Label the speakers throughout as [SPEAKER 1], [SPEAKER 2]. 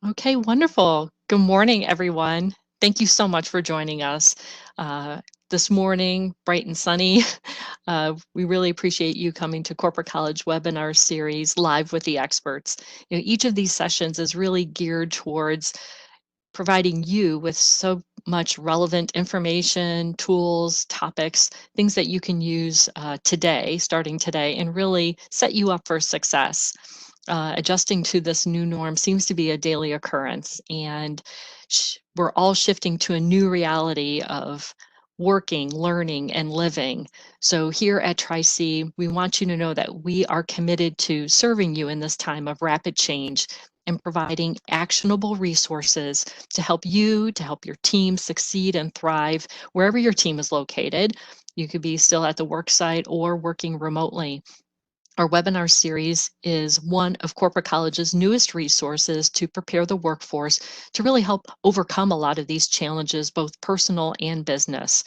[SPEAKER 1] Okay, wonderful. Good morning, everyone. Thank you so much for joining us uh, this morning, bright and sunny. We really appreciate you coming to Corporate College webinar series, Live with the Experts. Each of these sessions is really geared towards providing you with so much relevant information, tools, topics, things that you can use today, starting today, and really set you up for success. Adjusting to this new norm seems to be a daily occurrence, and we're all shifting to a new reality of working, learning, and living. So here at Tri-C, we want you to know that we are committed to serving you in this time of rapid change and providing actionable resources to help you, to help your team succeed and thrive wherever your team is located. You could be still at the work site or working remotely. Our webinar series is one of Corporate College's newest resources to prepare the workforce to really help overcome a lot of these challenges, both personal and business.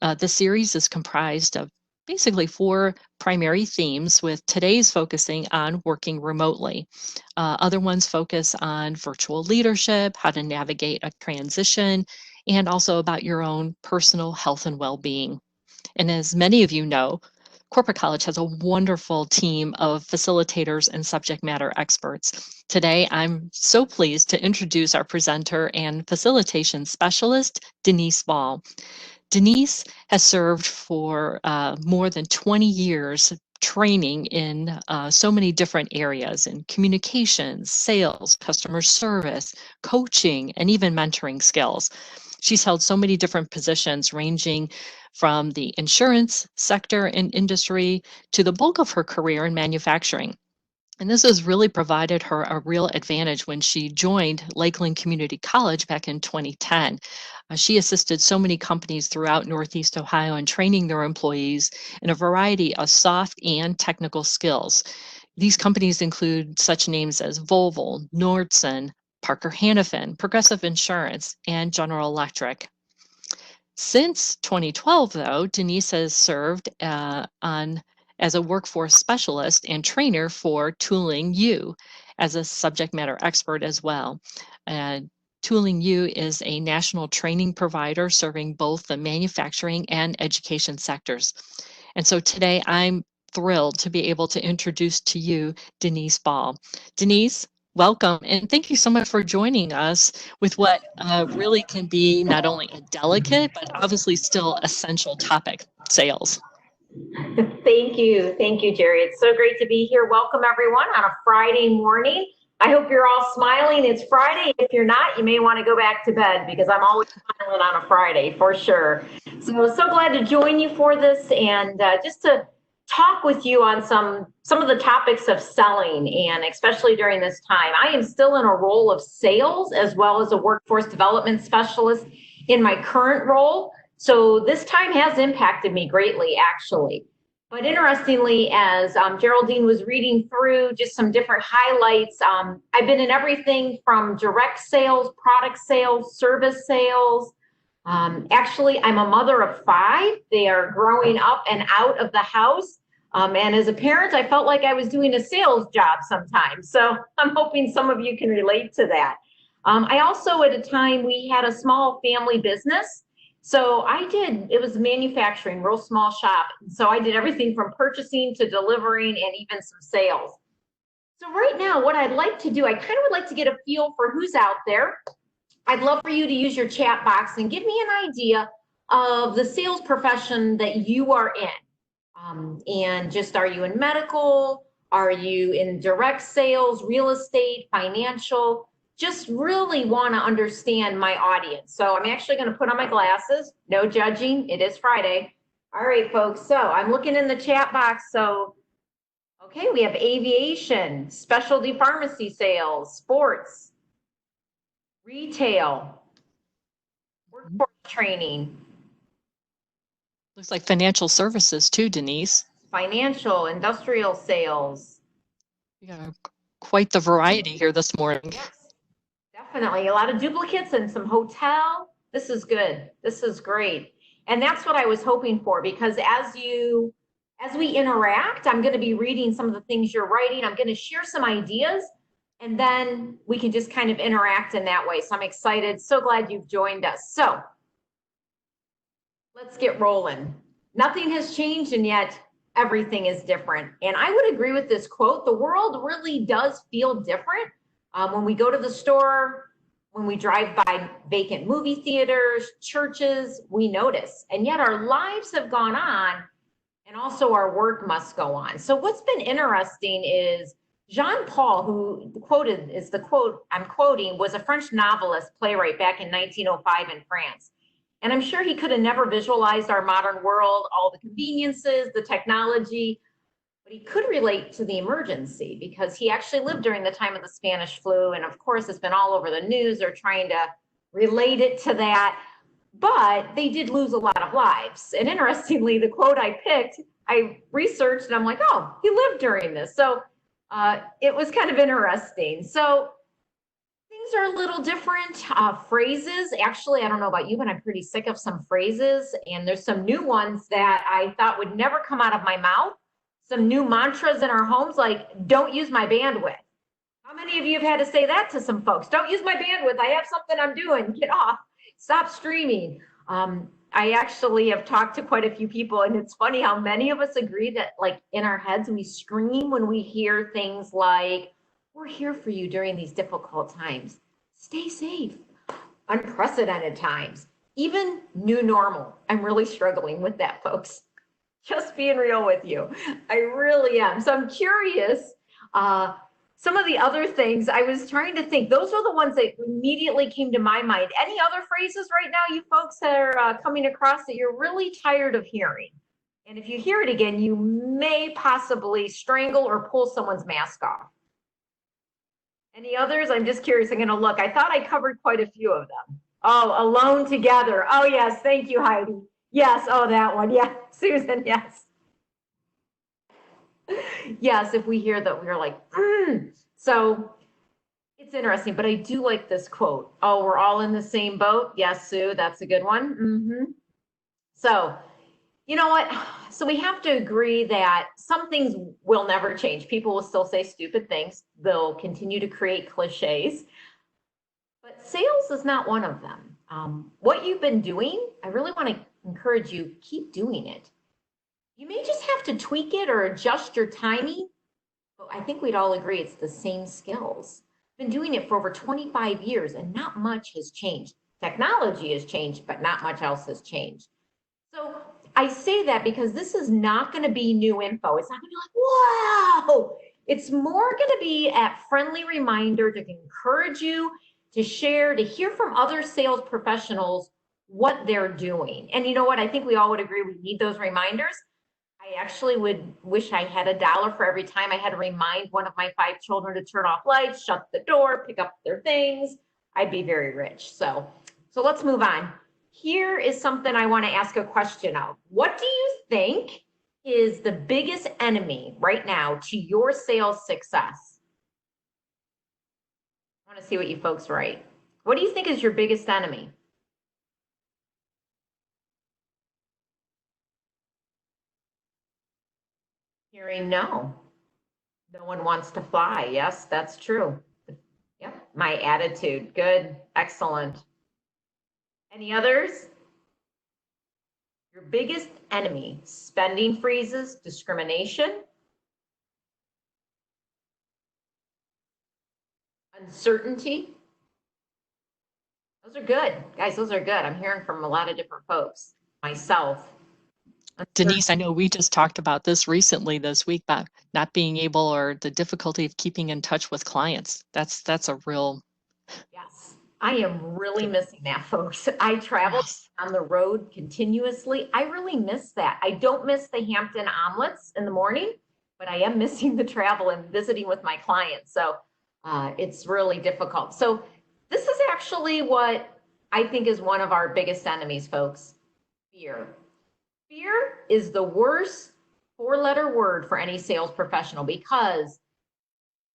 [SPEAKER 1] The series is comprised of basically four primary themes, with today's focusing on working remotely. Other ones focus on virtual leadership, how to navigate a transition, and also about your own personal health and well-being. And as many of you know, Corporate College has a wonderful team of facilitators and subject matter experts. Today, I'm so pleased to introduce our presenter and facilitation specialist, Denise Ball. Denise has served for more than 20 years training in so many different areas in communications, sales, customer service, coaching, and even mentoring skills. She's held so many different positions ranging from the insurance sector and industry to the bulk of her career in manufacturing. And this has really provided her a real advantage when she joined Lakeland Community College back in 2010. She assisted so many companies throughout Northeast Ohio in training their employees in a variety of soft and technical skills. These companies include such names as Volvo, Nordson, Parker Hannifin, Progressive Insurance, and General Electric. Since 2012, though, Denise has served as a workforce specialist and trainer for Tooling U as a subject matter expert as well. Tooling U is a national training provider serving both the manufacturing and education sectors. And so today I'm thrilled to be able to introduce to you Denise Ball. Denise, welcome, and thank you so much for joining us with what really can be not only a delicate, but obviously still essential topic, sales.
[SPEAKER 2] Thank you. Thank you, Jerry. It's so great to be here. Welcome, everyone, on a Friday morning. I hope you're all smiling. It's Friday. If you're not, you may want to go back to bed because I'm always smiling on a Friday for sure. So glad to join you for this and just to talk with you on some of the topics of selling, and especially during this time. I am still in a role of sales as well as a workforce development specialist in my current role. So this time has impacted me greatly, actually. But interestingly, as Geraldine was reading through just some different highlights, I've been in everything from direct sales, product sales, service sales. Actually, I'm a mother of 5. They are growing up and out of the house. And as a parent, I felt like I was doing a sales job sometimes. So I'm hoping some of you can relate to that. I also, at a time, we had a small family business. So it was manufacturing, real small shop. So I did everything from purchasing to delivering and even some sales. So right now, what I'd like to do, I kind of would like to get a feel for who's out there. I'd love for you to use your chat box and give me an idea of the sales profession that you are in. And just, are you in medical? Are you in direct sales, real estate, financial? Just really want to understand my audience. So I'm actually going to put on my glasses. No judging. It is Friday. All right, folks. So I'm looking in the chat box. So, okay, we have aviation, specialty pharmacy sales, sports, retail, workforce training.
[SPEAKER 1] Looks like financial services too, Denise.
[SPEAKER 2] Financial, industrial sales.
[SPEAKER 1] We got quite the variety here this morning.
[SPEAKER 2] Yes. Definitely a lot of duplicates and some hotel. This is good. This is great. And that's what I was hoping for, because as we interact, I'm going to be reading some of the things you're writing. I'm going to share some ideas And then we can just kind of interact in that way. So I'm excited. So glad you've joined us. So let's get rolling. Nothing has changed, and yet everything is different. And I would agree with this quote. The world really does feel different when we go to the store, when we drive by vacant movie theaters, churches, we notice. And yet our lives have gone on, and also our work must go on. So what's been interesting is Jean Paul, who quoted is the quote I'm quoting, was a French novelist, playwright back in 1905 in France. And I'm sure he could have never visualized our modern world, all the conveniences, the technology, but he could relate to the emergency because he actually lived during the time of the Spanish flu. And of course, it's been all over the news. They're trying to relate it to that. But they did lose a lot of lives. And interestingly, the quote I picked, I researched and I'm like, oh, he lived during this. So it was kind of interesting. So things are a little different. Phrases, actually, I don't know about you, but I'm pretty sick of some phrases. And there's some new ones that I thought would never come out of my mouth. Some new mantras in our homes, like, don't use my bandwidth. How many of you have had to say that to some folks? Don't use my bandwidth. I have something I'm doing. Get off. Stop streaming. I actually have talked to quite a few people, and it's funny how many of us agree that, like, in our heads, we scream when we hear things like, we're here for you during these difficult times. Stay safe. Unprecedented times. Even new normal. I'm really struggling with that, folks. Just being real with you. I really am. So I'm curious. Some of the other things I was trying to think, those are the ones that immediately came to my mind. Any other phrases right now, you folks that are coming across that you're really tired of hearing? And if you hear it again, you may possibly strangle or pull someone's mask off. Any others? I'm just curious. I'm going to look. I thought I covered quite a few of them. Oh, alone together. Oh, yes. Thank you, Heidi. Yes. Oh, that one. Yeah. Susan, yes. Yes, if we hear that, we're like, So it's interesting, but I do like this quote. Oh, we're all in the same boat. Yes, Sue, that's a good one. So, you know what? So we have to agree that some things will never change. People will still say stupid things. They'll continue to create cliches, but sales is not one of them. What you've been doing, I really want to encourage you, keep doing it. You may just have to tweak it or adjust your timing, but I think we'd all agree it's the same skills. I've been doing it for over 25 years and not much has changed. Technology has changed, but not much else has changed. So I say that because this is not going to be new info. It's not going to be like, whoa. It's more going to be a friendly reminder to encourage you to share, to hear from other sales professionals what they're doing. And you know what? I think we all would agree we need those reminders. I actually would wish I had $1 for every time I had to remind one of my 5 children to turn off lights, shut the door, pick up their things. I'd be very rich. So let's move on. Here is something I want to ask a question of. What do you think is the biggest enemy right now to your sales success? I want to see what you folks write. What do you think is your biggest enemy? Hearing no. No one wants to fly. Yes, that's true. Yep, my attitude. Good, excellent. Any others? Your biggest enemy, spending freezes, discrimination, uncertainty. Those are good. Guys, those are good. I'm hearing from a lot of different folks. Myself.
[SPEAKER 1] Denise, I know we just talked about this recently this week about not being able or the difficulty of keeping in touch with clients. That's a real.
[SPEAKER 2] Yes, I am really missing that, folks. I travel on the road continuously. I really miss that. I don't miss the Hampton omelets in the morning, but I am missing the travel and visiting with my clients. So it's really difficult. So this is actually what I think is one of our biggest enemies, folks. Fear. Fear is the worst 4-letter word for any sales professional because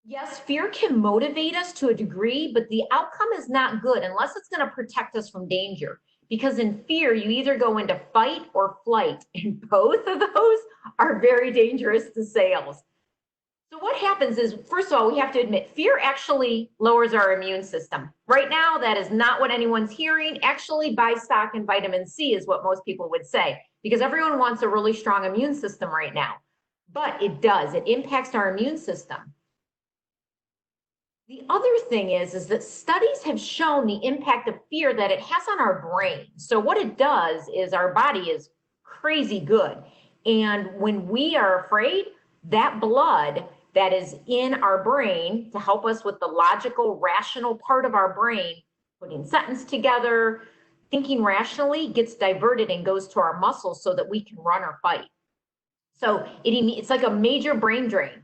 [SPEAKER 2] yes, fear can motivate us to a degree, but the outcome is not good unless it's going to protect us from danger. Because in fear, you either go into fight or flight, and both of those are very dangerous to sales. So what happens is, first of all, we have to admit fear actually lowers our immune system. Right now, that is not what anyone's hearing. Actually, buy stock in vitamin C is what most people would say, because everyone wants a really strong immune system right now. But it does, it impacts our immune system. The other thing is that studies have shown the impact of fear that it has on our brain. So what it does is our body is crazy good. And when we are afraid, that blood that is in our brain to help us with the logical, rational part of our brain, putting sentence together, thinking rationally, gets diverted and goes to our muscles so that we can run or fight. So it's like a major brain drain.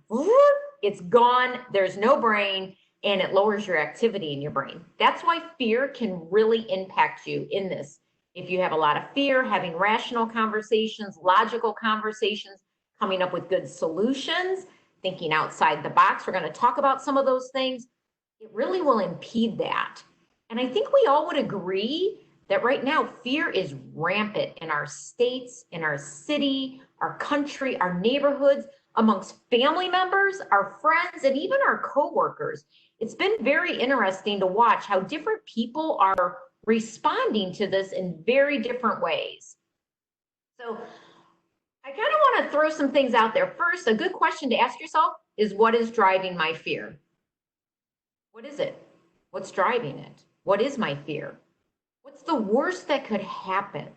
[SPEAKER 2] It's gone, there's no brain, and it lowers your activity in your brain. That's why fear can really impact you in this. If you have a lot of fear, having rational conversations, logical conversations, coming up with good solutions, thinking outside the box, we're going to talk about some of those things, it really will impede that. And I think we all would agree that right now fear is rampant in our states, in our city, our country, our neighborhoods, amongst family members, our friends, and even our coworkers. It's been very interesting to watch how different people are responding to this in very different ways. So I kind of want to throw some things out there. First, a good question to ask yourself is, what is driving my fear? What is it? What's driving it? What is my fear? What's the worst that could happen?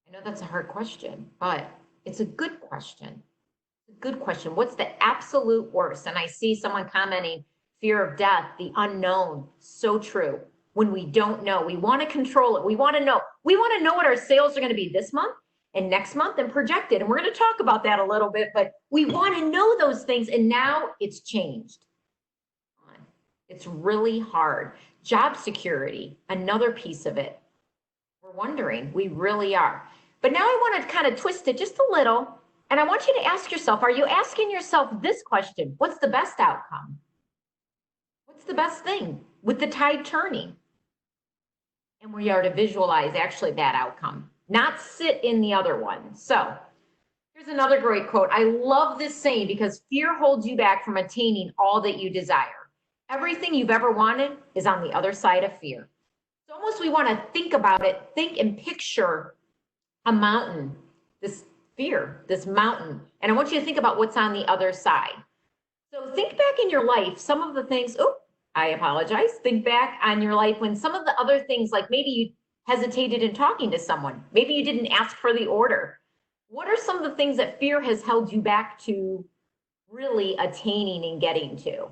[SPEAKER 2] I know that's a hard question, but it's a good question. It's a good question. What's the absolute worst? And I see someone commenting, fear of death, the unknown. So true. When we don't know, we want to control it. We want to know. We want to know what our sales are going to be this month and next month and projected. And we're going to talk about that a little bit, but we want to know those things. And now it's changed. It's really hard. Job security, another piece of it. We're wondering, we really are. But now I want to kind of twist it just a little. And I want you to ask yourself, are you asking yourself this question? What's the best outcome? What's the best thing with the tide turning? And we are to visualize actually that outcome, not sit in the other one. So here's another great quote. I love this saying because fear holds you back from attaining all that you desire. Everything you've ever wanted is on the other side of fear. So almost we want to think about it, think and picture a mountain, this fear, this mountain. And I want you to think about what's on the other side. So think back in your life, some of the things, I apologize. Think back on your life when some of the other things, like maybe you hesitated in talking to someone. Maybe you didn't ask for the order. What are some of the things that fear has held you back to really attaining and getting to?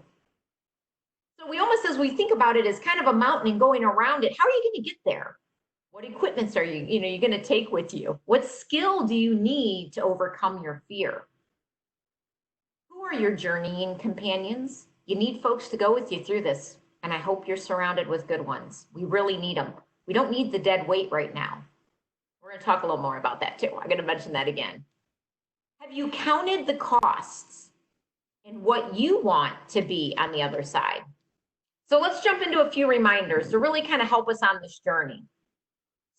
[SPEAKER 2] So we almost, as we think about it, as kind of a mountain and going around it, how are you going to get there? What equipments are you're going to take with you? What skill do you need to overcome your fear? Who are your journeying companions? You need folks to go with you through this, and I hope you're surrounded with good ones. We really need them. We don't need the dead weight right now. We're going to talk a little more about that too. I'm going to mention that again. Have you counted the costs and what you want to be on the other side? So let's jump into a few reminders to really kind of help us on this journey.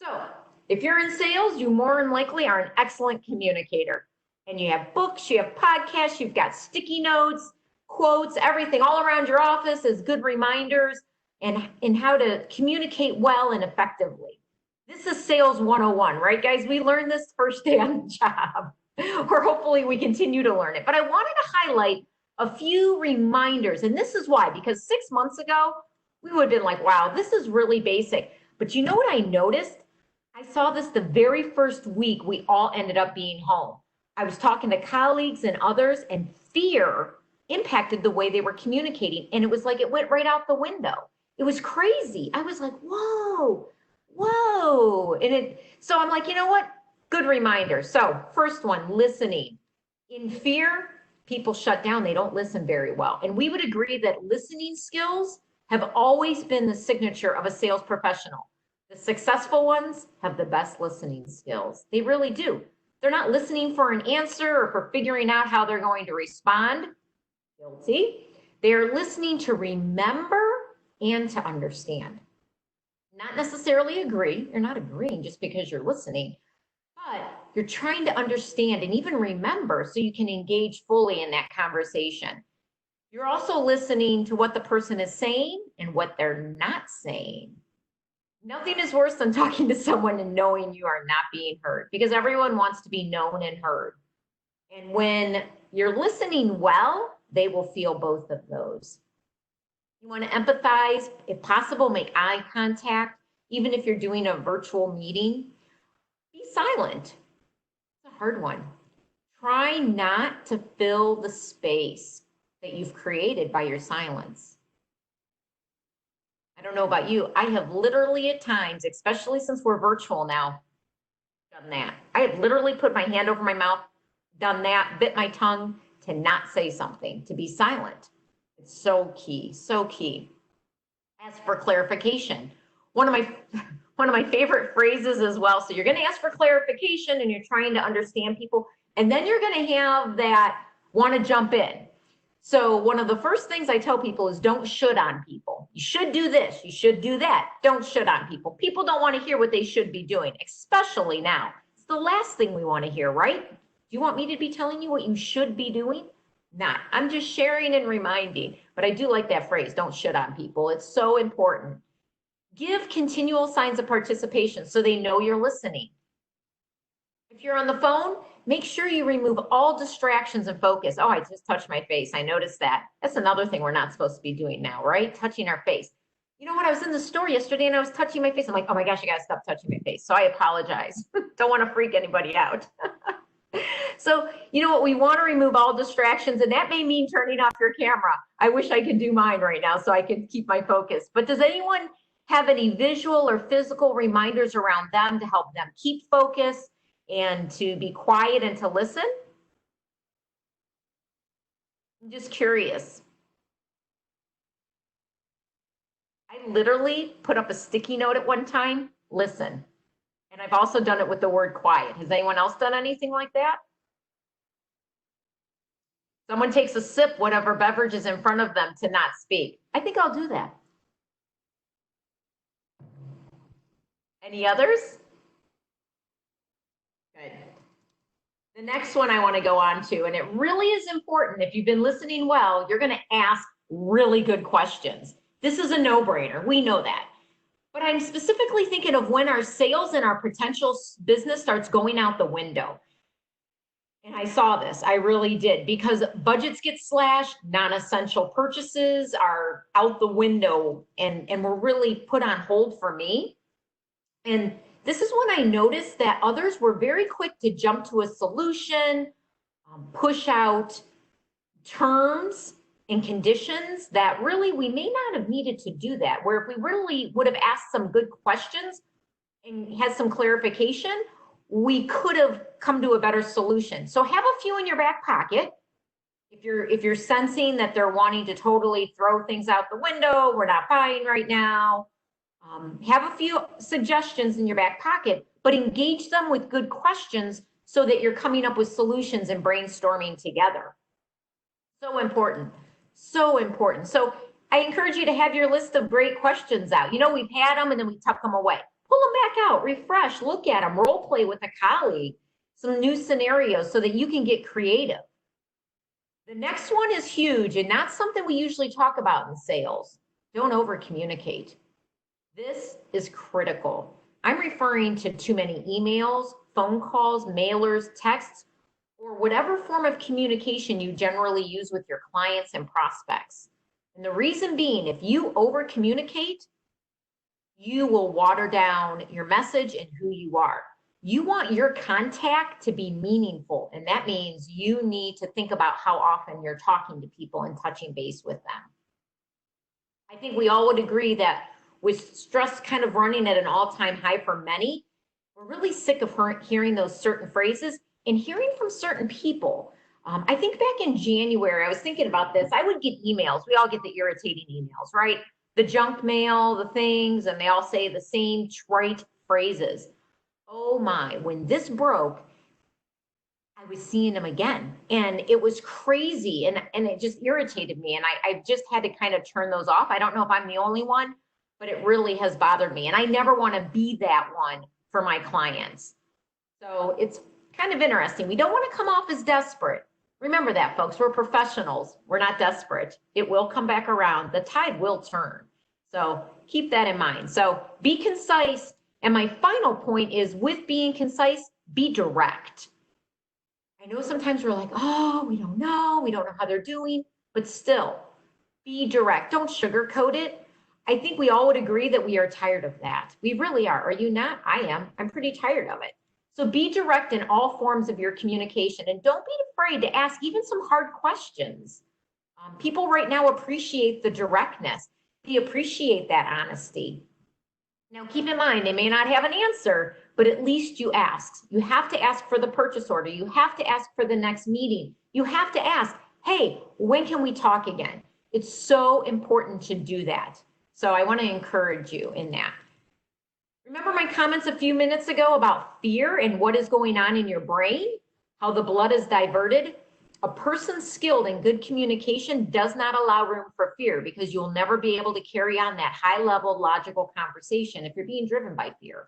[SPEAKER 2] So if you're in sales, you more than likely are an excellent communicator. And you have books, you have podcasts, you've got sticky notes, quotes, everything all around your office as good reminders and how to communicate well and effectively. This is sales 101, right, guys? We learned this first day on the job, or hopefully we continue to learn it. But I wanted to highlight a few reminders. And this is why, because 6 months ago, we would have been like, wow, this is really basic. But you know what I noticed? I saw this the very first week we all ended up being home. I was talking to colleagues and others, and fear impacted the way they were communicating. And it was like it went right out the window. It was crazy. I was like, whoa. So I'm like, you know what? Good reminder. So first one, listening. In fear, people shut down. They don't listen very well. And we would agree that listening skills have always been the signature of a sales professional. The successful ones have the best listening skills. They really do. They're not listening for an answer or for figuring out how they're going to respond. Guilty. They're listening to remember and to understand. Not necessarily agree. You're not agreeing just because you're listening, but you're trying to understand and even remember so you can engage fully in that conversation. You're also listening to what the person is saying and what they're not saying. Nothing is worse than talking to someone and knowing you are not being heard, because everyone wants to be known and heard. And when you're listening well, they will feel both of those. You want to empathize, if possible, make eye contact. Even if you're doing a virtual meeting, be silent. It's a hard one. Try not to fill the space that you've created by your silence. I don't know about you. I have literally at times, especially since we're virtual now, done that. I have literally put my hand over my mouth, done that, bit my tongue to not say something, to be silent. It's so key, so key. As for clarification, one of my favorite phrases as well. So you're going to ask for clarification and you're trying to understand people, and then you're going to have that want to jump in. So one of the first things I tell people is don't should on people. You should do this, you should do that. Don't should on people. People don't want to hear what they should be doing, especially now. It's the last thing we want to hear, right? Do you want me to be telling you what you should be doing? Not. I'm just sharing and reminding, but I do like that phrase, don't should on people. It's so important. Give continual signs of participation so they know you're listening. If you're on the phone, make sure you remove all distractions and focus. Oh, I just touched my face. I noticed that. That's another thing we're not supposed to be doing now, right? Touching our face. You know what? I was in the store yesterday and I was touching my face. I'm like, oh my gosh, I got to stop touching my face. So I apologize. Don't want to freak anybody out. So, you know what? We want to remove all distractions, and that may mean turning off your camera. I wish I could do mine right now so I could keep my focus. But does anyone have any visual or physical reminders around them to help them keep focus and to be quiet and to listen? I'm just curious. I literally put up a sticky note at one time, listen. And I've also done it with the word quiet. Has anyone else done anything like that? Someone takes a sip, whatever beverage is in front of them, to not speak. I think I'll do that. Any others? Good. The next one I want to go on to, and it really is important. If you've been listening well, you're going to ask really good questions. This is a no-brainer. We know that. But I'm specifically thinking of when our sales and our potential business starts going out the window. And I saw this, I really did, because budgets get slashed, non-essential purchases are out the window and were really put on hold for me. And this is when I noticed that others were very quick to jump to a solution, push out terms and conditions that really we may not have needed to do that, where if we really would have asked some good questions and had some clarification, we could have come to a better solution. So have a few in your back pocket. If you're sensing that they're wanting to totally throw things out the window, we're not buying right now, have a few suggestions in your back pocket, but engage them with good questions so that you're coming up with solutions and brainstorming together. So important, so important. So I encourage you to have your list of great questions out. You know, we've had them and then we tuck them away. Pull them back out, refresh, look at them, role play with a colleague, some new scenarios so that you can get creative. The next one is huge and not something we usually talk about in sales. Don't over communicate. This is critical. I'm referring to too many emails, phone calls, mailers, texts, or whatever form of communication you generally use with your clients and prospects. And the reason being, if you over communicate, you will water down your message and who you are. You want your contact to be meaningful, and that means you need to think about how often you're talking to people and touching base with them. I think we all would agree that with stress kind of running at an all-time high for many, we're really sick of hearing those certain phrases and hearing from certain people. I think back in January, I was thinking about this. I would get emails. We all get the irritating emails, right? The junk mail, the things, and they all say the same trite phrases. Oh my, when this broke, I was seeing them again and it was crazy and it just irritated me. And I just had to kind of turn those off. I don't know if I'm the only one, but it really has bothered me. And I never want to be that one for my clients. So it's kind of interesting. We don't want to come off as desperate. Remember that, folks. We're professionals. We're not desperate. It will come back around. The tide will turn. So keep that in mind. So be concise. And my final point is, with being concise, be direct. I know sometimes we're like, oh, we don't know how they're doing, but still be direct. Don't sugarcoat it. I think we all would agree that we are tired of that. We really are. Are you not? I am. I'm pretty tired of it. So be direct in all forms of your communication, and don't be afraid to ask even some hard questions. People right now appreciate the directness. They appreciate that honesty. Now, keep in mind, they may not have an answer, but at least you asked. You have to ask for the purchase order. You have to ask for the next meeting. You have to ask, hey, when can we talk again? It's so important to do that. So I want to encourage you in that. Remember my comments a few minutes ago about fear and what is going on in your brain, how the blood is diverted? A person skilled in good communication does not allow room for fear, because you'll never be able to carry on that high level logical conversation if you're being driven by fear.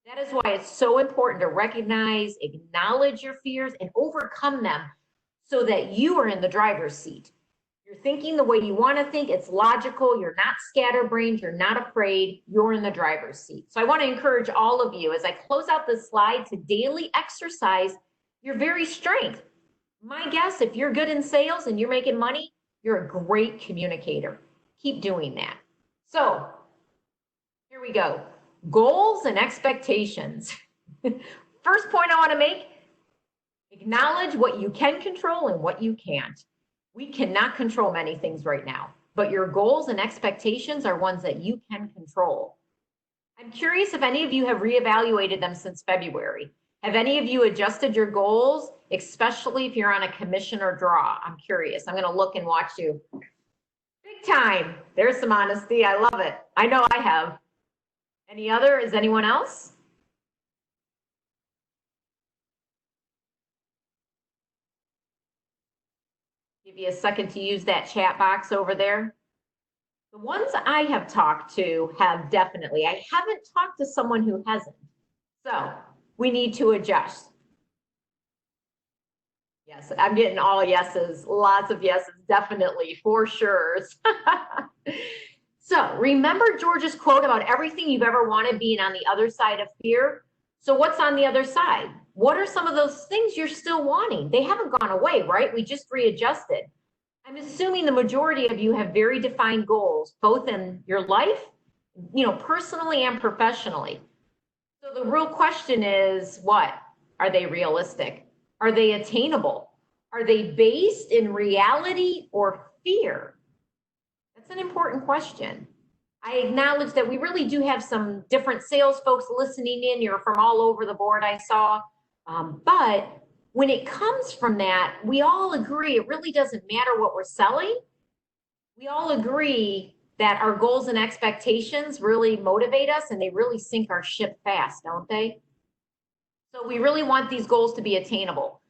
[SPEAKER 2] That is why it's so important to recognize, acknowledge your fears, and overcome them so that you are in the driver's seat. You're thinking the way you want to think. It's logical. You're not scatterbrained. You're not afraid. You're in the driver's seat. So I want to encourage all of you, as I close out this slide, to daily exercise your very strength. My guess, if you're good in sales and you're making money, you're a great communicator. Keep doing that. So here we go. Goals and expectations. First point I want to make, acknowledge what you can control and what you can't. We cannot control many things right now, but your goals and expectations are ones that you can control. I'm curious if any of you have reevaluated them since February. Have any of you adjusted your goals, especially if you're on a commission or draw? I'm curious. I'm going to look and watch you. Big time. There's some honesty. I love it. I know I have. Any other? Is anyone else? Give you a second to use that chat box over there. The ones I have talked to have definitely. I haven't talked to someone who hasn't. So we need to adjust. Yes, I'm getting all yeses, lots of yeses, definitely, for sure. So remember George's quote about everything you've ever wanted being on the other side of fear? So what's on the other side? What are some of those things you're still wanting? They haven't gone away, right? We just readjusted. I'm assuming the majority of you have very defined goals, both in your life, personally and professionally. So the real question is, what? Are they realistic? Are they attainable? Are they based in reality or fear? That's an important question. I acknowledge that we really do have some different sales folks listening in. You're from all over the board, I saw. But when it comes from that, we all agree it really doesn't matter what we're selling. We all agree that our goals and expectations really motivate us, and they really sink our ship fast, don't they? So we really want these goals to be attainable.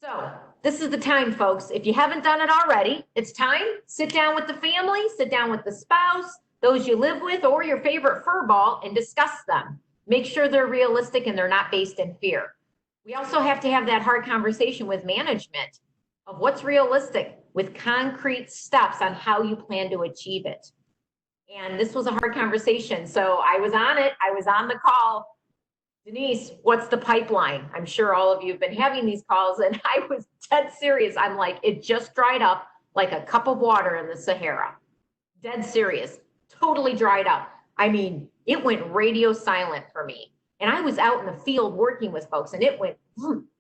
[SPEAKER 2] So this is the time, folks. If you haven't done it already, it's time. Sit down with the family, sit down with the spouse, those you live with, or your favorite furball, and discuss them. Make sure they're realistic and they're not based in fear. We also have to have that hard conversation with management of what's realistic, with concrete steps on how you plan to achieve it. And this was a hard conversation. So I was on it. I was on the call. Denise, what's the pipeline? I'm sure all of you have been having these calls, and I was dead serious. I'm like, it just dried up like a cup of water in the Sahara. Dead serious. Totally dried up. I mean, it went radio silent for me. And I was out in the field working with folks, and it went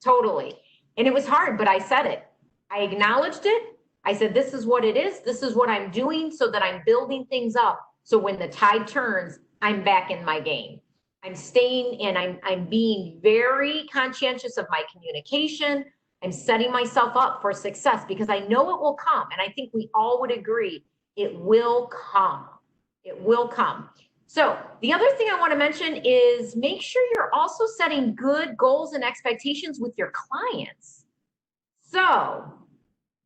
[SPEAKER 2] totally. And it was hard, but I said it. I acknowledged it. I said, this is what it is. This is what I'm doing so that I'm building things up. So when the tide turns, I'm back in my game. I'm staying and I'm being very conscientious of my communication. I'm setting myself up for success because I know it will come. And I think we all would agree it will come. It will come. So the other thing I want to mention is make sure you're also setting good goals and expectations with your clients. So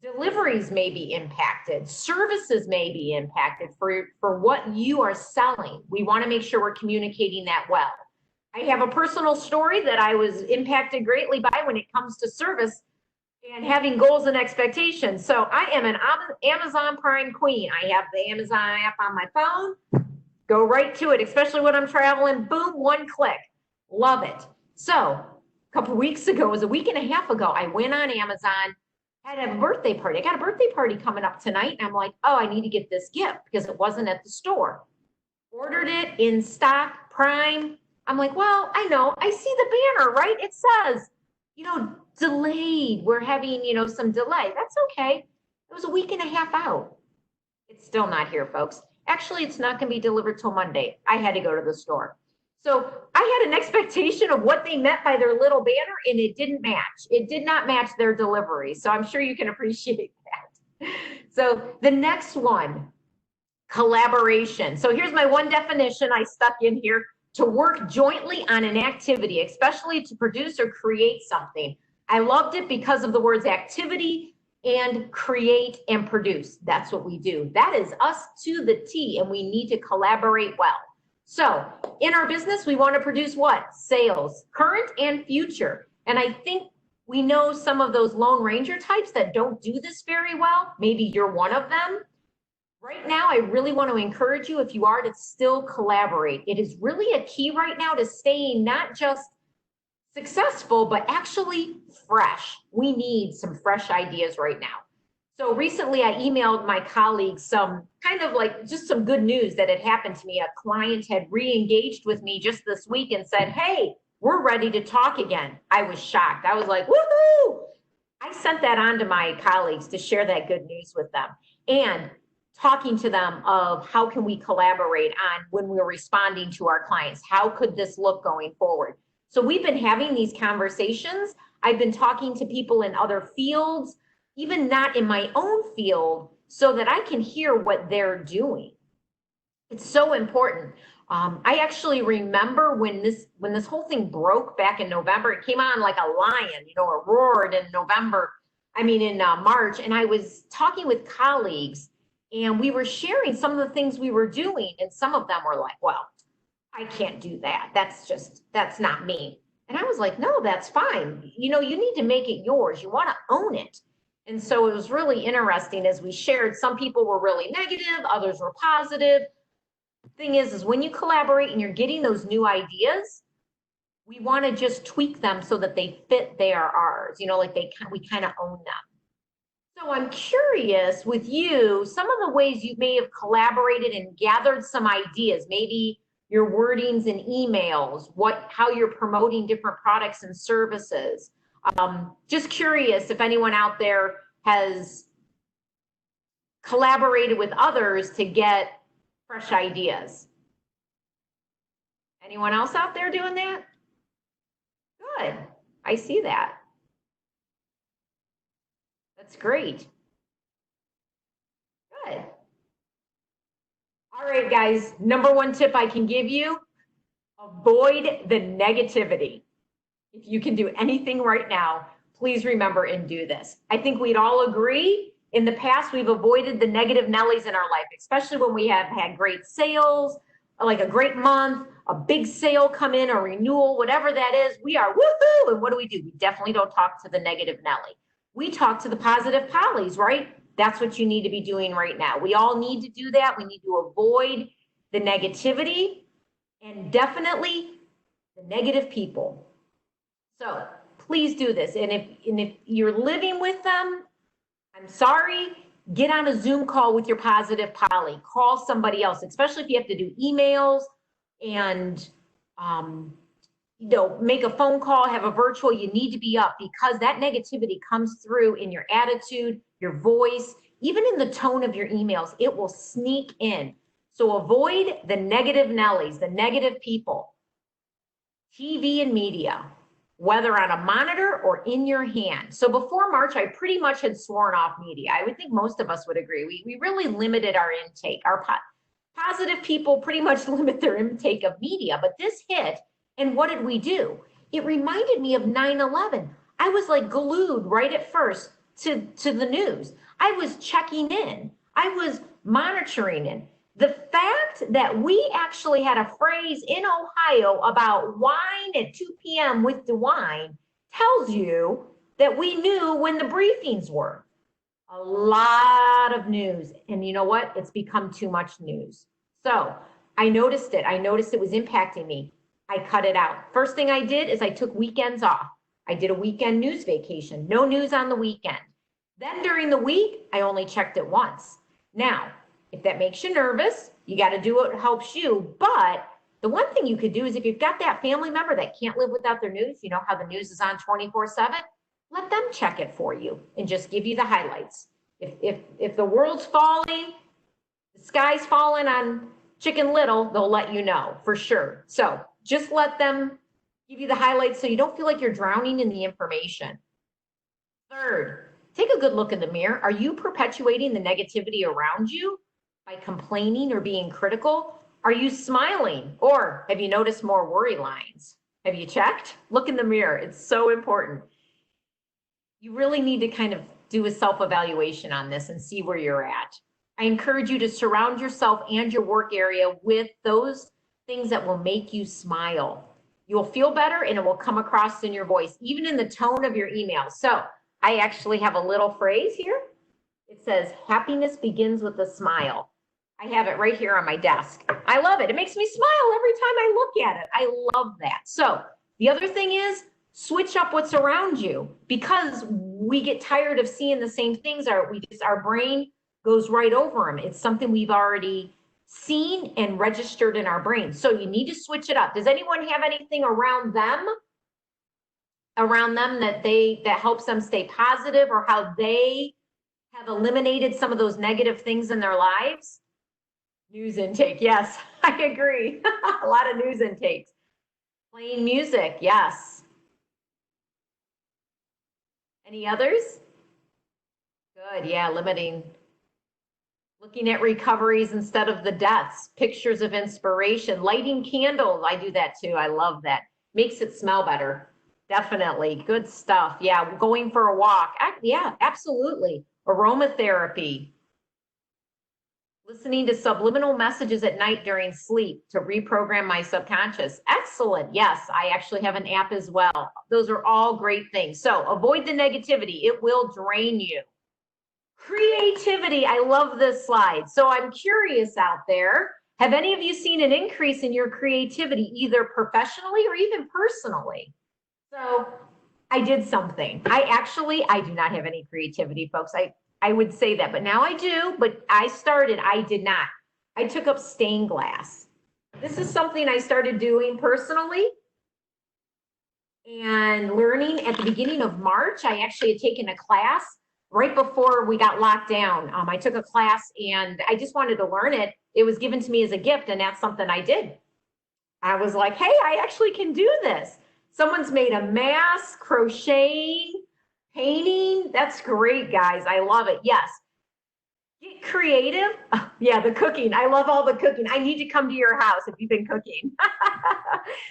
[SPEAKER 2] deliveries may be impacted, services may be impacted for what you are selling. We want to make sure we're communicating that well. I have a personal story that I was impacted greatly by when it comes to service and having goals and expectations. So I am an Amazon Prime queen. I have the Amazon app on my phone. Go right to it, especially when I'm traveling. Boom, one click. Love it. So a couple weeks ago, it was a week and a half ago, I went on Amazon, had a birthday party. I got a birthday party coming up tonight. And I'm like, oh, I need to get this gift because it wasn't at the store. Ordered it in stock, Prime. I'm like, well, I know. I see the banner, right? It says, delayed. We're having, some delay. That's okay. It was a week and a half out. It's still not here, folks. Actually, it's not going to be delivered till Monday. I had to go to the store. So I had an expectation of what they meant by their little banner, and it didn't match. It did not match their delivery. So I'm sure you can appreciate that. So the next one, collaboration. So here's my one definition I stuck in here: to work jointly on an activity, especially to produce or create something. I loved it because of the words activity and create and produce. That's what we do. That is us to the T, and we need to collaborate well. So in our business, we want to produce what? Sales, current and future. And I think we know some of those Lone Ranger types that don't do this very well. Maybe you're one of them. Right now, I really want to encourage you, if you are, to still collaborate. It is really a key right now to staying not just successful, but actually fresh. We need some fresh ideas right now. So recently I emailed my colleagues some kind of like just some good news that had happened to me. A client had re-engaged with me just this week and said, hey, we're ready to talk again. I was shocked. I was like, woohoo! I sent that on to my colleagues to share that good news with them. And talking to them of how can we collaborate on when we're responding to our clients? How could this look going forward? So we've been having these conversations. I've been talking to people in other fields, even not in my own field, so that I can hear what they're doing. It's so important. I actually remember when this whole thing broke back in November. It came on like a lion, it roared in March. And I was talking with colleagues, and we were sharing some of the things we were doing. And some of them were like, well, I can't do that. That's not me. And I was like, no, that's fine. You need to make it yours. You want to own it. And so it was really interesting as we shared. Some people were really negative, others were positive. Thing is when you collaborate and you're getting those new ideas, we want to just tweak them so that they fit ours, we kind of own them. So I'm curious with you, some of the ways you may have collaborated and gathered some ideas, maybe your wordings in emails, how you're promoting different products and services. Just curious if anyone out there has collaborated with others to get fresh ideas. Anyone else out there doing that? Good. I see that. That's great. Good. All right, guys, number one tip I can give you, avoid the negativity. If you can do anything right now, please remember and do this. I think we'd all agree in the past we've avoided the negative Nellies in our life, especially when we have had great sales, like a great month, a big sale come in, a renewal, whatever that is, we are woohoo. And what do? We definitely don't talk to the negative Nelly. We talk to the positive Pollies, right? That's what you need to be doing right now. We all need to do that. We need to avoid the negativity and definitely the negative people. So please do this. And if you're living with them, I'm sorry, get on a Zoom call with your positive Polly. Call somebody else, especially if you have to do emails and make a phone call, have a virtual. You need to be up because that negativity comes through in your attitude, your voice, even in the tone of your emails. It will sneak in. So avoid the negative Nellies, the negative people. TV and media, whether on a monitor or in your hand. So before March, I pretty much had sworn off media. I would think most of us would agree. We really limited our intake. Our positive people pretty much limit their intake of media, but this hit, and what did we do? It reminded me of 9/11. I was like glued right at first to the news. I was checking in. I was monitoring it. The fact that we actually had a phrase in Ohio about wine at 2 p.m. with DeWine tells you that we knew when the briefings were. A lot of news. And you know what? It's become too much news. So I noticed it. I noticed it was impacting me. I cut it out. First thing I did is I took weekends off. I did a weekend news vacation. No news on the weekend. Then during the week, I only checked it once. Now, if that makes you nervous, you got to do what helps you. But the one thing you could do is if you've got that family member that can't live without their news, you know how the news is on 24/7, let them check it for you and just give you the highlights. If the world's falling, the sky's falling on Chicken Little, they'll let you know for sure. So just let them give you the highlights so you don't feel like you're drowning in the information. Third, take a good look in the mirror. Are you perpetuating the negativity around you by complaining or being critical? Are you smiling? Or have you noticed more worry lines? Have you checked? Look in the mirror. It's so important. You really need to kind of do a self-evaluation on this and see where you're at. I encourage you to surround yourself and your work area with those things that will make you smile. You'll feel better and it will come across in your voice, even in the tone of your email. So I actually have a little phrase here. It says, happiness begins with a smile. I have it right here on my desk. I love it. It makes me smile every time I look at it. I love that. So the other thing is, switch up what's around you, because we get tired of seeing the same things. Our brain goes right over them. It's something we've already seen and registered in our brain. So you need to switch it up. Does anyone have anything around them that helps them stay positive, or how they have eliminated some of those negative things in their lives? News intake. Yes, I agree. A lot of news intakes. Playing music. Yes. Any others? Good. Yeah, limiting. Looking at recoveries instead of the deaths. Pictures of inspiration. Lighting candles. I do that too. I love that. Makes it smell better. Definitely. Good stuff. Yeah, going for a walk. Yeah, absolutely. Aromatherapy. Listening to subliminal messages at night during sleep to reprogram my subconscious. Excellent. Yes, I actually have an app as well. Those are all great things. So avoid the negativity. It will drain you. Creativity. I love this slide. So I'm curious out there, have any of you seen an increase in your creativity, either professionally or even personally? So I did something. I do not have any creativity, folks. I would say that, but now I do, but I did not. I took up stained glass. This is something I started doing personally and learning at the beginning of March. I actually had taken a class right before we got locked down. I took a class and I just wanted to learn it. It was given to me as a gift, and that's something I did. I was like, hey, I actually can do this. Someone's made a mask, crocheting, painting. That's great, guys. I love it. Yes. Get creative. Yeah, the cooking. I love all the cooking. I need to come to your house if you've been cooking.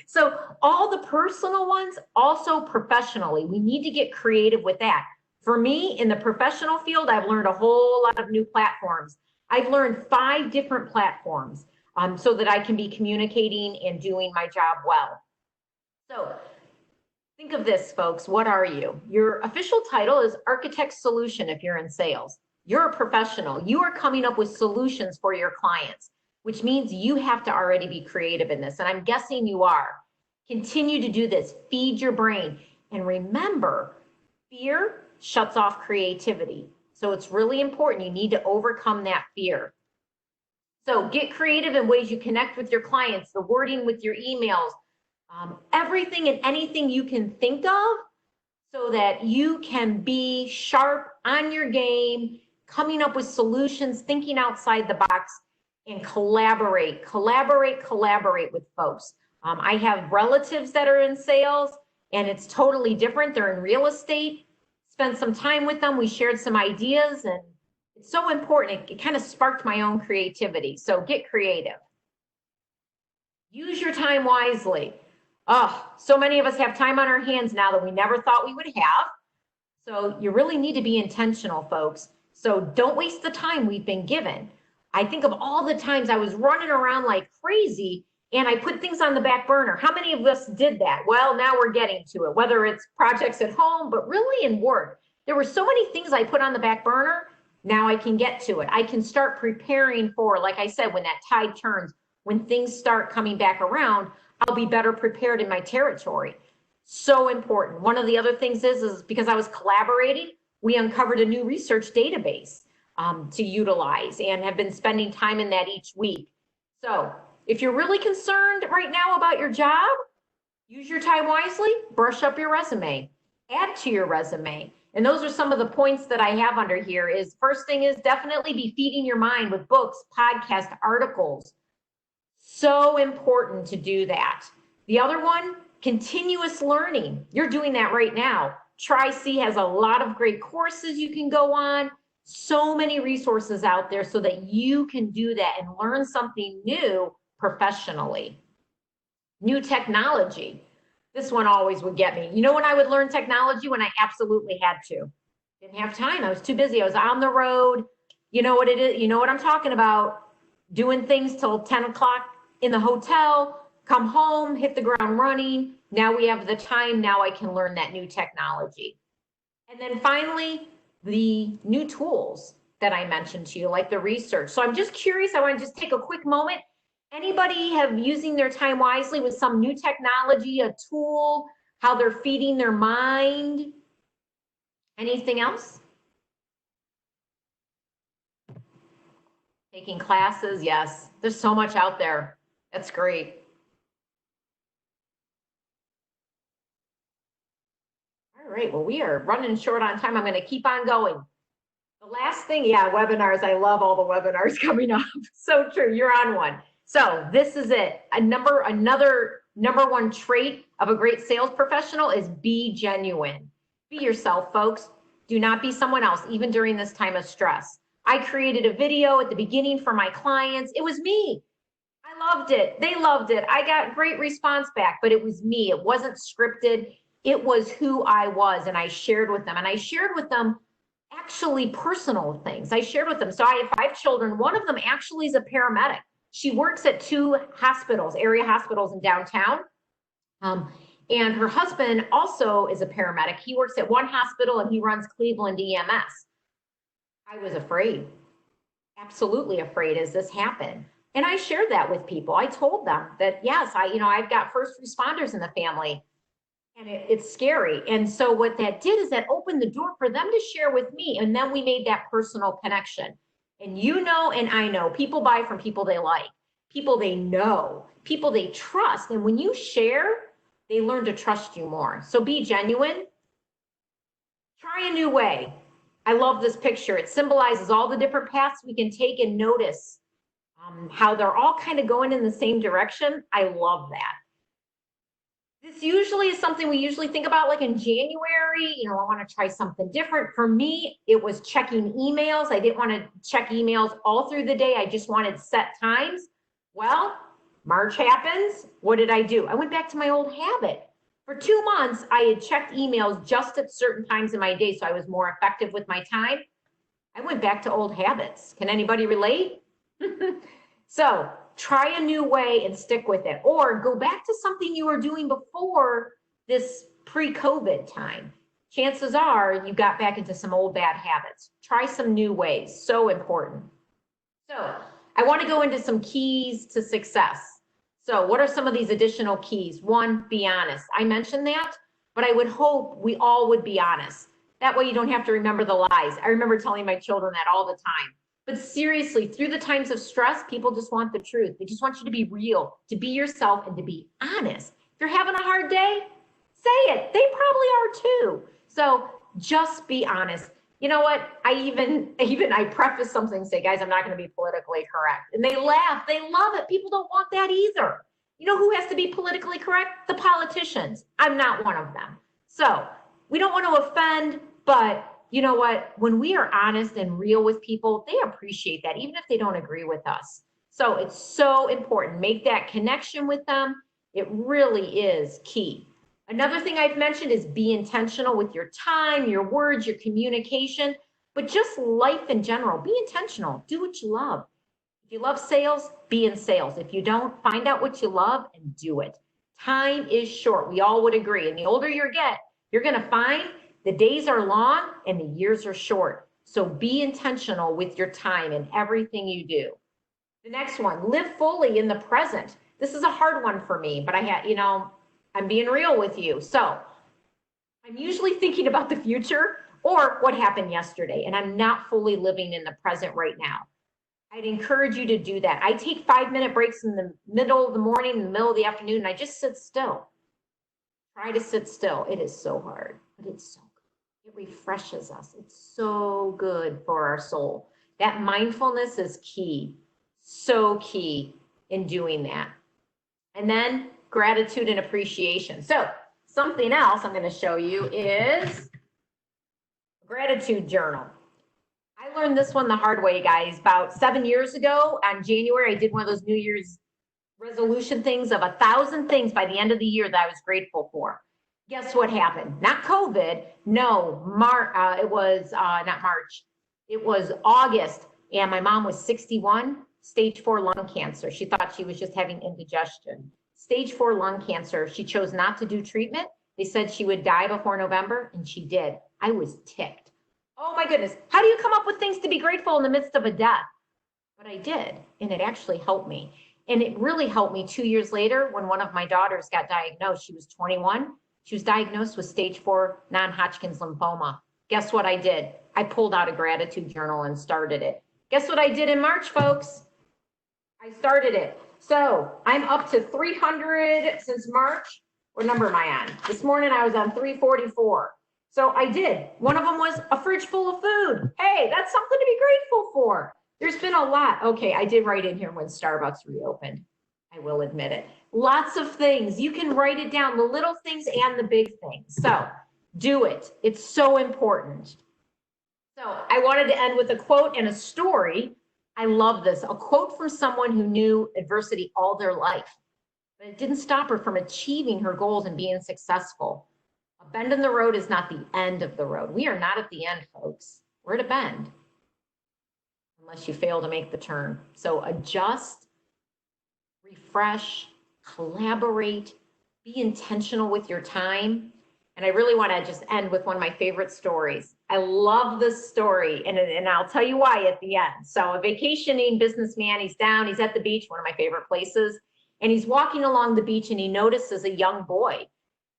[SPEAKER 2] So all the personal ones, also professionally, we need to get creative with that. For me, in the professional field, I've learned a whole lot of new platforms. I've learned 5 different platforms so that I can be communicating and doing my job well. So think of this, folks. What are you? Your official title is Architect Solution if you're in sales. You're a professional. You are coming up with solutions for your clients, which means you have to already be creative in this. And I'm guessing you are. Continue to do this. Feed your brain. And remember, fear shuts off creativity. So it's really important. You need to overcome that fear. So get creative in ways you connect with your clients, the wording with your emails, everything and anything you can think of so that you can be sharp on your game, coming up with solutions, thinking outside the box, and collaborate with folks. I have relatives that are in sales, and it's totally different. They're in real estate. Spent some time with them. We shared some ideas, and it's so important. It kind of sparked my own creativity. So get creative. Use your time wisely. Oh, so many of us have time on our hands now that we never thought we would have. So you really need to be intentional, folks. So don't waste the time we've been given. I think of all the times I was running around like crazy and I put things on the back burner. How many of us did that? Well, now we're getting to it, whether it's projects at home, but really in work. There were so many things I put on the back burner. Now I can get to it. I can start preparing for, like I said, when that tide turns, when things start coming back around, I'll be better prepared in my territory. So important. One of the other things is because I was collaborating, we uncovered a new research database to utilize and have been spending time in that each week. So if you're really concerned right now about your job, use your time wisely, brush up your resume, add to your resume. And those are some of the points that I have under here. Is first thing is definitely be feeding your mind with books, podcasts, articles. So important to do that. The other one, continuous learning. You're doing that right now. Tri-C has a lot of great courses you can go on. So many resources out there so that you can do that and learn something new professionally. New technology. This one always would get me. You know when I would learn technology? When I absolutely had to. Didn't have time. I was too busy. I was on the road. You know what it is? You know what I'm talking about. Doing things till 10 o'clock in the hotel, come home, hit the ground running. Now we have the time. Now I can learn that new technology. And then finally, the new tools that I mentioned to you, like the research. So I'm just curious. I want to just take a quick moment. Anybody have using their time wisely with some new technology, a tool, how they're feeding their mind? Anything else? Taking classes, yes. There's so much out there. That's great. All right, well, we are running short on time. I'm going to keep on going. The last thing, yeah, webinars. I love all the webinars coming up. So true, you're on one. So this is it. Another number one trait of a great sales professional is be genuine. Be yourself, folks. Do not be someone else, even during this time of stress. I created a video at the beginning for my clients. It was me. I loved it. They loved it. I got great response back, but it was me. It wasn't scripted. It was who I was, and I shared with them. And I shared with them actually personal things. I shared with them. So I have 5 children. One of them actually is a paramedic. She works at 2 hospitals, area hospitals in downtown. And her husband also is a paramedic. He works at one hospital and he runs Cleveland EMS. I was afraid, absolutely afraid as this happened. And I shared that with people. I told them that, yes, I've got first responders in the family. And it's scary. And so what that did is that opened the door for them to share with me. And then we made that personal connection. And you know, and I know, people buy from people they like, people they know, people they trust. And when you share, they learn to trust you more. So be genuine. Try a new way. I love this picture. It symbolizes all the different paths we can take and notice how they're all kind of going in the same direction. I love that. This usually is something we usually think about like in January. I want to try something different. For me, it was checking emails. I didn't want to check emails all through the day. I just wanted set times. Well, March happens. What did I do? I went back to my old habit. For 2 months, I had checked emails just at certain times in my day, so I was more effective with my time. I went back to old habits. Can anybody relate? So try a new way and stick with it, or go back to something you were doing before this pre-COVID time. Chances are you got back into some old bad habits. Try some new ways. So important. So I want to go into some keys to success. So what are some of these additional keys? 1, be honest. I mentioned that, but I would hope we all would be honest. That way you don't have to remember the lies. I remember telling my children that all the time. But seriously, through the times of stress, people just want the truth. They just want you to be real, to be yourself, and to be honest. If you're having a hard day, say it. They probably are too. So just be honest. You know what? I preface something, say, guys, I'm not going to be politically correct. And they laugh. They love it. People don't want that either. You know who has to be politically correct? The politicians. I'm not one of them. So we don't want to offend, but you know what? When we are honest and real with people, they appreciate that, even if they don't agree with us. So it's so important. Make that connection with them. It really is key. Another thing I've mentioned is be intentional with your time, your words, your communication, but just life in general. Be intentional. Do what you love. If you love sales, be in sales. If you don't, find out what you love and do it. Time is short. We all would agree. And the older you get, you're going to find the days are long and the years are short. So be intentional with your time and everything you do. The next one, live fully in the present. This is a hard one for me, but I'm being real with you. So I'm usually thinking about the future or what happened yesterday, and I'm not fully living in the present right now. I'd encourage you to do that. I take 5-minute breaks in the middle of the morning, in the middle of the afternoon, and I just sit still. Try to sit still. It is so hard, but it's so good. It refreshes us. It's so good for our soul. That mindfulness is key, so key in doing that. And then gratitude and appreciation. So something else I'm going to show you is a gratitude journal. I learned this one the hard way, guys. About 7 years ago on January, I did one of those New Year's resolution things of 1,000 things by the end of the year that I was grateful for. Guess what happened? Not COVID. No, it was not March. It was August, and my mom was 61, stage 4 lung cancer. She thought she was just having indigestion. Stage 4 lung cancer. She chose not to do treatment. They said she would die before November, and she did. I was ticked. Oh my goodness. How do you come up with things to be grateful in the midst of a death? But I did, and it actually helped me. And it really helped me 2 years later when one of my daughters got diagnosed. She was 21. She was diagnosed with stage 4 non-Hodgkin's lymphoma. Guess what I did? I pulled out a gratitude journal and started it. Guess what I did in March, folks? I started it. So I'm up to 300 since March. What number am I on? This morning I was on 344. So I did. One of them was a fridge full of food. Hey, that's something to be grateful for. There's been a lot. Okay, I did write in here when Starbucks reopened. I will admit it. Lots of things. You can write it down, the little things and the big things. So do it. It's so important. So I wanted to end with a quote and a story. I love this. A quote from someone who knew adversity all their life, but it didn't stop her from achieving her goals and being successful. A bend in the road is not the end of the road. We are not at the end, folks. We're at a bend, unless you fail to make the turn. So adjust, refresh, collaborate, be intentional with your time. And I really want to just end with one of my favorite stories. I love this story, and I'll tell you why at the end. So a vacationing businessman, he's at the beach, one of my favorite places, and he's walking along the beach and he notices a young boy.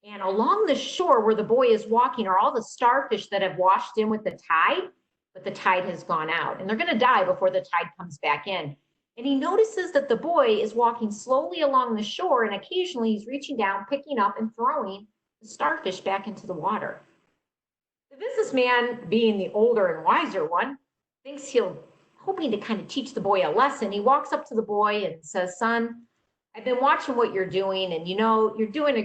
[SPEAKER 2] And along the shore where the boy is walking are all the starfish that have washed in with the tide, but the tide has gone out and they're going to die before the tide comes back in. And he notices that the boy is walking slowly along the shore, and occasionally he's reaching down, picking up and throwing the starfish back into the water. The businessman, being the older and wiser one, thinks hoping to kind of teach the boy a lesson. He walks up to the boy and says, "Son, I've been watching what you're doing, and you're doing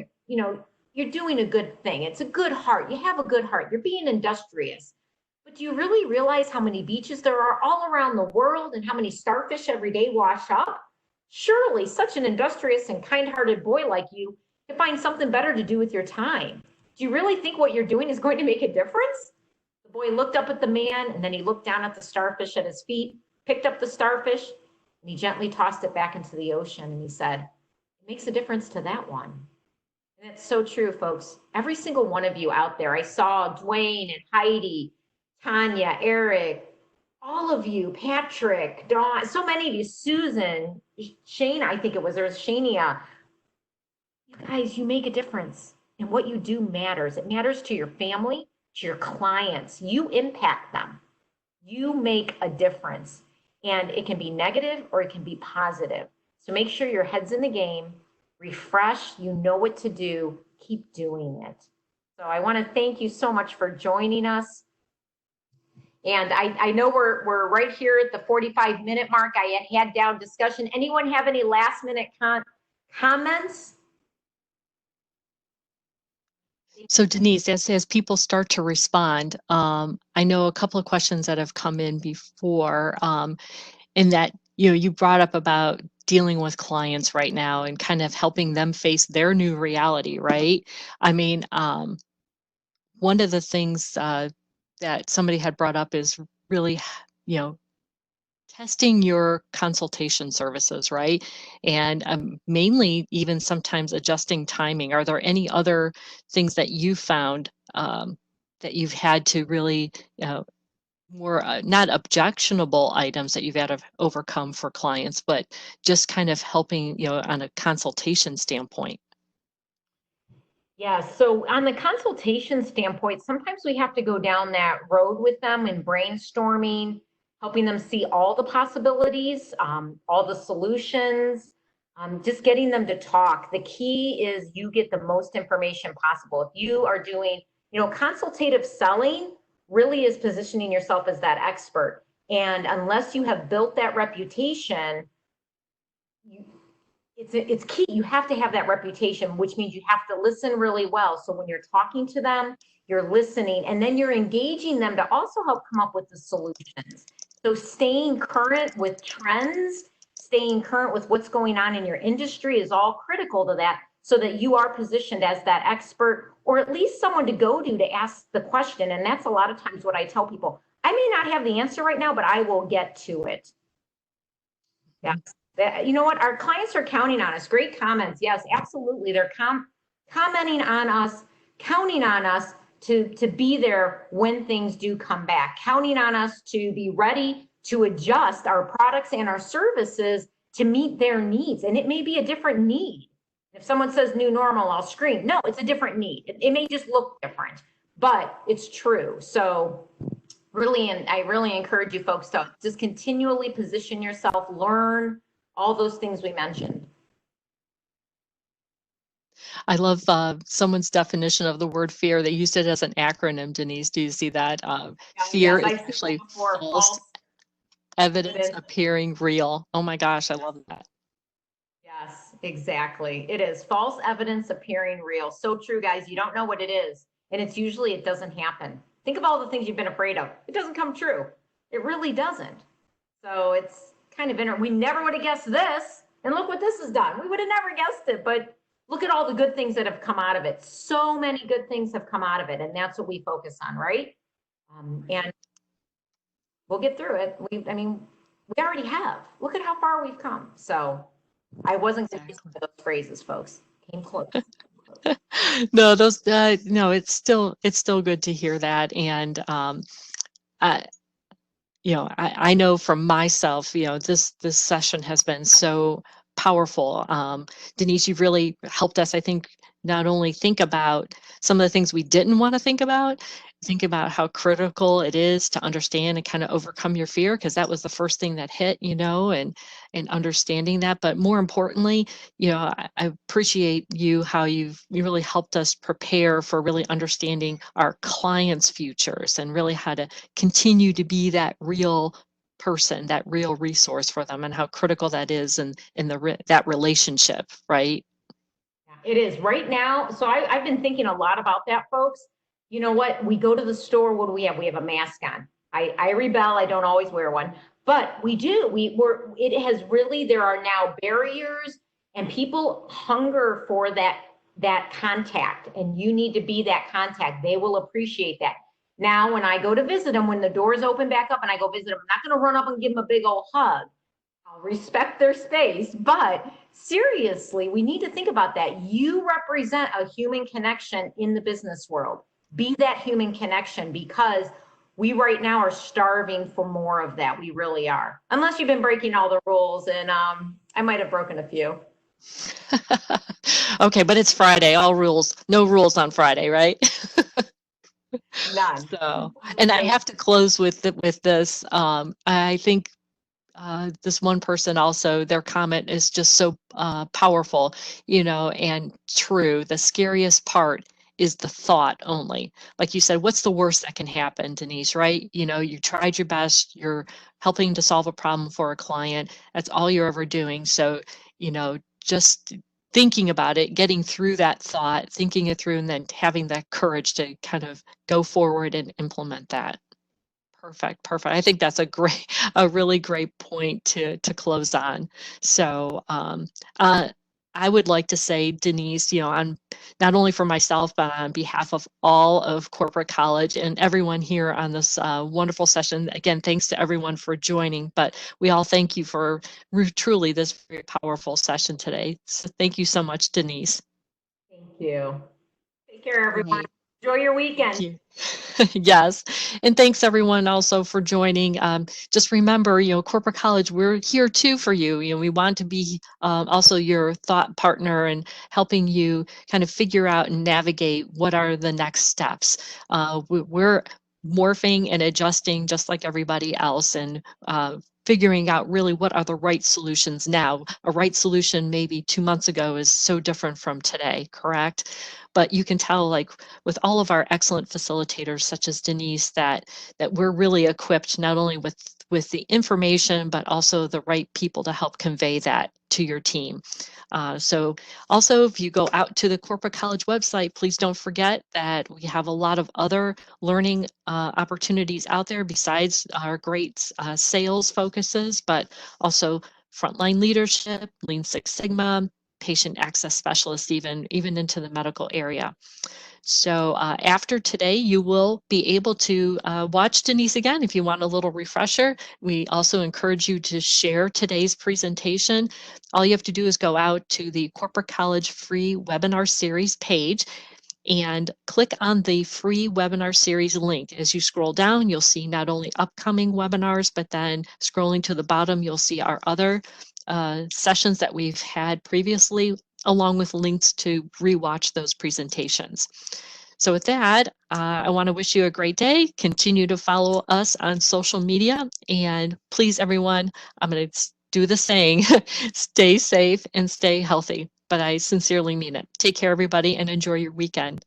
[SPEAKER 2] a good thing. It's a good heart. You have a good heart. You're being industrious. But do you really realize how many beaches there are all around the world and how many starfish every day wash up? Surely such an industrious and kind-hearted boy like you can find something better to do with your time. Do you really think what you're doing is going to make a difference?" The boy looked up at the man, and then he looked down at the starfish at his feet, picked up the starfish, and he gently tossed it back into the ocean. And he said, "It makes a difference to that one." And it's so true, folks. Every single one of you out there, I saw Dwayne and Heidi, Tanya, Eric, all of you, Patrick, Dawn, so many of you, Susan, Shane, I think it was, there was Shania. You guys, you make a difference, and what you do matters. It matters to your family, to your clients. You impact them. You make a difference, and it can be negative or it can be positive. So make sure your head's in the game, refresh, you know what to do, keep doing it. So I want to thank you so much for joining us. And I know we're right here at the 45-minute mark. I had down discussion. Anyone have any last minute comments?
[SPEAKER 1] So Denise, as people start to respond, I know a couple of questions that have come in before, in that you brought up about dealing with clients right now and kind of helping them face their new reality, right? I mean, one of the things that somebody had brought up is really, testing your consultation services, right? And mainly even sometimes adjusting timing. Are there any other things that you found that you've had to really more not objectionable items that you've had to overcome for clients, but just kind of helping, on a consultation standpoint?
[SPEAKER 2] Yeah, so on the consultation standpoint, sometimes we have to go down that road with them in brainstorming, helping them see all the possibilities, all the solutions, just getting them to talk. The key is you get the most information possible. If you are doing, consultative selling really is positioning yourself as that expert. And unless you have built that reputation, it's key. You have to have that reputation, which means you have to listen really well. So when you're talking to them, you're listening, and then you're engaging them to also help come up with the solutions. So staying current with trends, staying current with what's going on in your industry is all critical to that, so that you are positioned as that expert, or at least someone to go to ask the question. And that's a lot of times what I tell people. I may not have the answer right now, but I will get to it. Yeah. You know what? Our clients are counting on us. Great comments. Yes, absolutely. They're commenting on us, counting on us to be there when things do come back, counting on us to be ready to adjust our products and our services to meet their needs. And it may be a different need. If someone says new normal, I'll scream. No, it's a different need. It may just look different, but it's true. So really, and I really encourage you folks to just continually position yourself, learn all those things we mentioned.
[SPEAKER 1] I love someone's definition of the word fear. They used it as an acronym, Denise. Do you see that? Fear is actually false evidence appearing real. Oh my gosh, I love that.
[SPEAKER 2] Yes, exactly. It is false evidence appearing real. So true, guys. You don't know what it is. And it's usually, it doesn't happen. Think of all the things you've been afraid of. It doesn't come true. It really doesn't. So it's kind of we never would have guessed this. And look what this has done. We would have never guessed it, but look at all the good things that have come out of it. So many good things have come out of it. And that's what we focus on, right? And we'll get through it. We already have. Look at how far we've come. So I wasn't going to use those phrases, folks. Came close.
[SPEAKER 1] No, no, it's still good to hear that. And, I know from myself, this session has been so powerful. Denise, you've really helped us, I think, not only think about some of the things we didn't want to think about how critical it is to understand and kind of overcome your fear, because that was the first thing that hit, and understanding that. But more importantly, I appreciate how you really helped us prepare for really understanding our clients' futures and really how to continue to be that real person, that real resource for them, and how critical that is in that relationship, right?
[SPEAKER 2] It is right now. So I've been thinking a lot about that, folks. You know what? We go to the store. What do we have? We have a mask on. I rebel. I don't always wear one, but we do. It has really, there are now barriers, and people hunger for that contact, and you need to be that contact. They will appreciate that. Now, when I go to visit them, when the doors open back up and I go visit them, I'm not going to run up and give them a big old hug. I'll respect their space, but seriously, we need to think about that. You represent a human connection in the business world. Be that human connection, because we right now are starving for more of that. We really are. Unless you've been breaking all the rules, and I might have broken a few.
[SPEAKER 1] Okay, but it's Friday. No rules on Friday, right?
[SPEAKER 2] None.
[SPEAKER 1] So, and I have to close with this. I think this one person also, their comment is just so powerful, and true. The scariest part is the thought only. Like you said, what's the worst that can happen, Denise, right? You tried your best, you're helping to solve a problem for a client. That's all you're ever doing. So, just thinking about it, getting through that thought, thinking it through, and then having that courage to kind of go forward and implement that. Perfect. I think that's a really great point to close on. So I would like to say, Denise, on not only for myself, but on behalf of all of Corporate College and everyone here on this wonderful session. Again, thanks to everyone for joining, but we all thank you for truly this very powerful session today. So thank you so much, Denise.
[SPEAKER 2] Thank you. Take care, everyone. Enjoy your weekend.
[SPEAKER 1] Yes. And thanks everyone also for joining. Just remember, Corporate College, we're here too for you. We want to be also your thought partner and helping you kind of figure out and navigate what are the next steps. We're morphing and adjusting just like everybody else, and figuring out really what are the right solutions now. A right solution maybe 2 months ago is so different from today, correct? But you can tell, like with all of our excellent facilitators such as Denise, that we're really equipped not only with the information, but also the right people to help convey that to your team. So also, if you go out to the Corporate College website, please don't forget that we have a lot of other learning opportunities out there besides our great sales focuses, but also frontline leadership, Lean Six Sigma, patient access specialists, even into the medical area. So after today, you will be able to watch Denise again if you want a little refresher. We also encourage you to share today's presentation. All you have to do is go out to the Corporate College free webinar series page and click on the free webinar series link. As you scroll down, you'll see not only upcoming webinars, but then scrolling to the bottom, you'll see our other sessions that we've had previously, along with links to rewatch those presentations. So with that, I want to wish you a great day. Continue to follow us on social media, and please, everyone, I'm going to do the saying, stay safe and stay healthy, but I sincerely mean it. Take care, everybody, and enjoy your weekend.